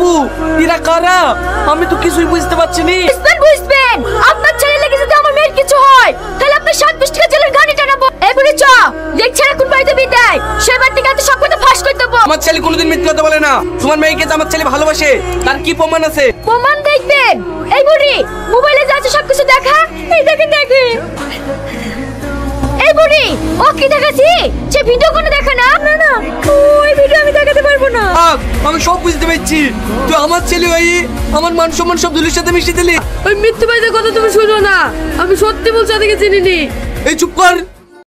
আব্বু এরা কারা? আমি তো কিছুই বুঝতে পারছি না। বুঝবেন আপনার ছেলে লেগে যদি আমার মেয়ের কিছু হয় তাহলে আপনার 7 টাকা জেলের ঘানি টানাবো। এবারে চ দেখছ না কোন বাড়িতে বিদায় সেবার থেকে এত সব কথা ফাঁস করে দেবো। আমার ছেলে কোনোদিন মিথ্যা কথা বলে না। তোমার মেয়েকে যে আমার ছেলে ভালোবাসে তার কি প্রমাণ আছে? প্রমাণ দেখবেন। এই বুড়ি মোবাইলে যা আছে সবকিছু দেখা। এই দেখেন দেখেন। এই বুড়ি ও কি দেখাছি সে ভিডিও কোনো দেখা না। না না ওই ভিডিও আমি দেখাতে পারবো না। আমি সব বুঝতে পারছি। তুই আমার ছেলে ভাই আমার মান সম্মান সব দুলির সাথে মিশিয়ে দিলি। ওই মিথ্যে বাইদের কথা তুমি শুনো না, আমি সত্যি বলছি ওদেরকে চিনিনি। এই চুপ কর।